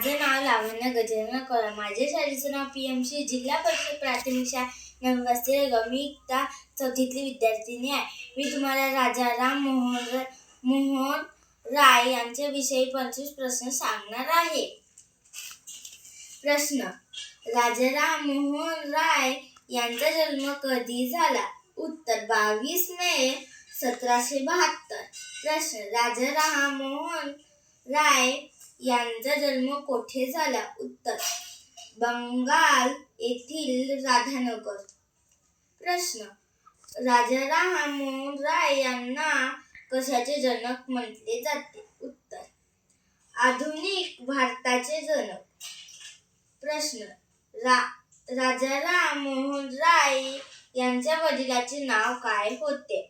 माझे नाव लावण्य गजानन कौर. माझ्या शाळेचं नाव PMC जिल्हा परिषद प्राथमिक शाळा नववस्ती ग. मी इयत्ता चौथीतली विद्यार्थिनी आहे. मी तुम्हाला राजाराम मोहन राय यांच्याविषयी 25 प्रश्न सांगणार आहे. प्रश्न: राजाराम मोहन राय यांचा जन्म कधी झाला? उत्तर: 22 मे 1772. प्रश्न: राजाराम मोहन राय यांचा जन्म कोठे झाला? उत्तर: बंगाल येथील राधानगर. प्रश्न: राजाराम मोहन राय यांना कशाचे जनक म्हटले जाते? उत्तर: आधुनिक भारताचे जनक. प्रश्न: राजाराम मोहन राय यांच्या वडिलांचे नाव काय होते?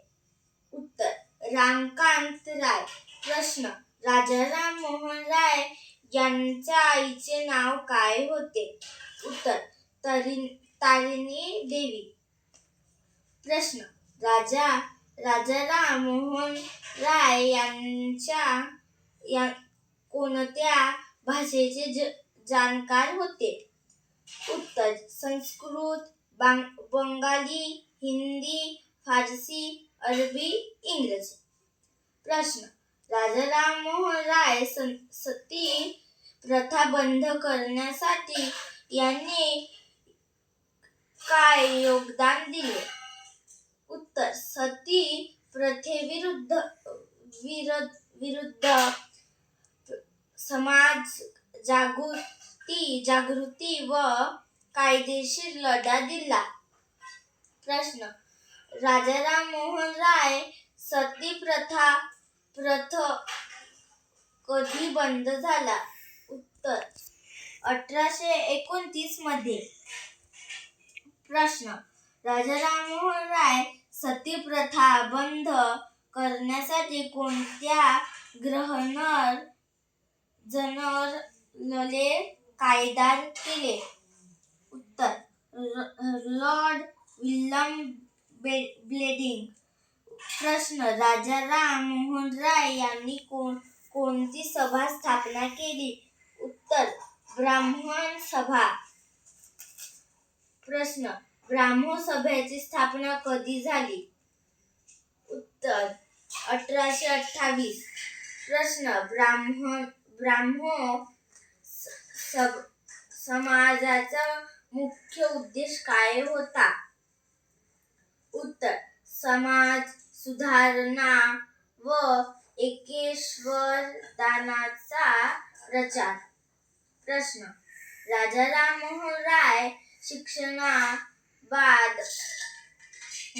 उत्तर: रामकांत राय. प्रश्न: राजाराम मोहन राय यांच्या आईचे नाव काय होते? उत्तर: तारिणी देवी. प्रश्न: राजाराम मोहन राय कोणत्या भाषेचे जाणकार होते? उत्तर: संस्कृत, बंगाली, हिंदी, फारसी, अरबी, इंग्रजी. प्रश्न: राजाराम मोहन राय सती प्रथा बंद करण्यासाठी यांनी काय योगदान दिले? उत्तर: सती प्रथेविरुद्ध समाज जागृती व कायदेशीर लढा दिला. प्रश्न: राजाराम मोहन राय सती प्रथा कधी बंद झाला? उत्तर: 1829 मध्ये. प्रश्न: राजाराम मोहन राय सती प्रथा बंद करण्यासाठी कोणत्या जनरलने कायदा केला? उत्तर: लॉर्ड विल्यम बेंटिंक. प्रश्न: राजाराम मोहन राय यांनी कोणती सभा स्थापन केली? उत्तर: ब्राह्मण सभा. प्रश्न: ब्राह्मण सभेची स्थापना कधी झाली? उत्तर: 1828. प्रश्न: ब्राह्मण समाजाचा मुख्य उद्देश काय होता? उत्तर: समाज सुधारणा व ऐक्यवर्धनाचा प्रचार. प्रश्न: राजाराम मोहन राय शिक्षणाबाबत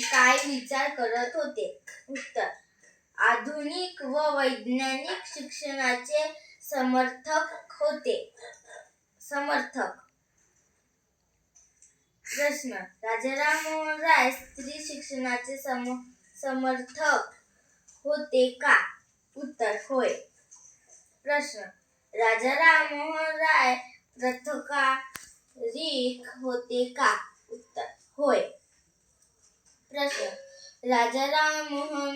काय विचार करत होते? उत्तर: आधुनिक व वैज्ञानिक शिक्षणाचे समर्थक होते. प्रश्न: राजाराम मोहन राय स्त्री शिक्षणाचे समर्थक होते का? उत्तर: होय. प्रश्न: राजाराम मोहन राय पत्रकारिक होते का? उत्तर: होय. प्रश्न: राजाराम मोहन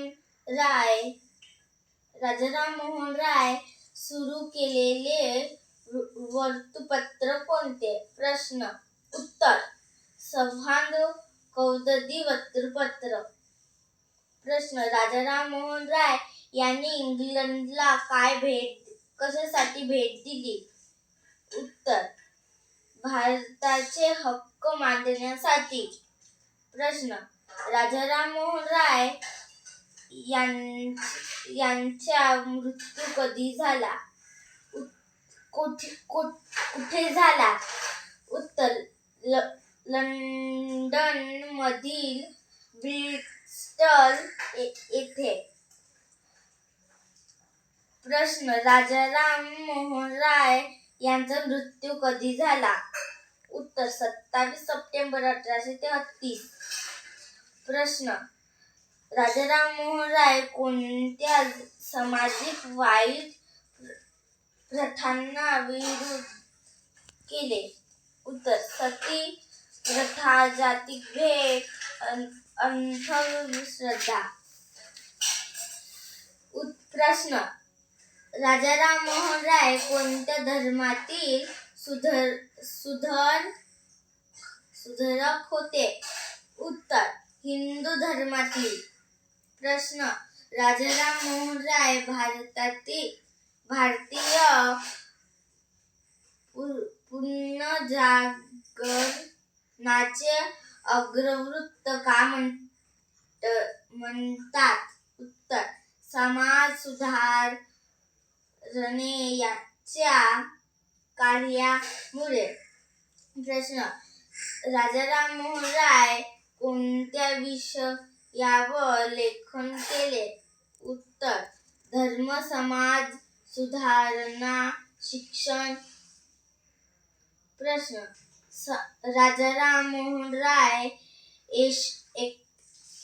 राय सुरू केलेले वृत्तपत्र कोणते? प्रश्न: उत्तर: संवाद कौमुदी वृत्तपत्र. प्रश्न: राजाराम मोहन राय यांनी इंग्लंडला कशासाठी भेट दिली? उत्तर: भारताचे हक्क मांडण्यासाठी. प्रश्न: राजाराम मोहन राय यांचा मृत्यू कधी झाला? कुठे झाला? उत्तर: लंडन मधील ब्रिस्टल येथे. प्रश्न: राजाराम मोहन राय यांचा मृत्यू कधी झाला? उत्तर: 27 सप्टेंबर 1833. प्रश्न: राजाराम मोहन राय कोणत्या सामाजिक वाईट प्रथांना विरोध केले? उत्तर: सती प्रथा, जातिभेद, अंधश्रद्धा. प्रश्न: राजा राममोहन राय कोणत्या धर्मातील सुधारक होते? उत्तर, हिंदू धर्मातील. प्रश्न, राजा राममोहन राय भारतीय पुनर्जागरणाचे अग्रदूत का म्हणतात? उत्तर, समाज सुधारणेच्या कार्यामुळे. प्रश्न, राजा राममोहन राय कोणत्या विषयावर लेखन केले? उत्तर, धर्म, समाज सुधारणा, शिक्षण. प्रश्न, राजा राममोहन राय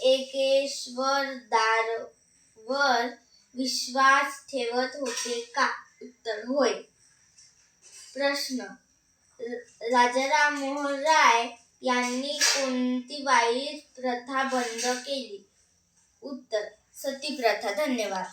एकेश्वरवादावर विश्वास ठेवत होते का? उत्तर, होय. प्रश्न, राजा राममोहन राय यांनी कोणती वाईट प्रथा बंद केली? उत्तर, सती प्रथा. धन्यवाद.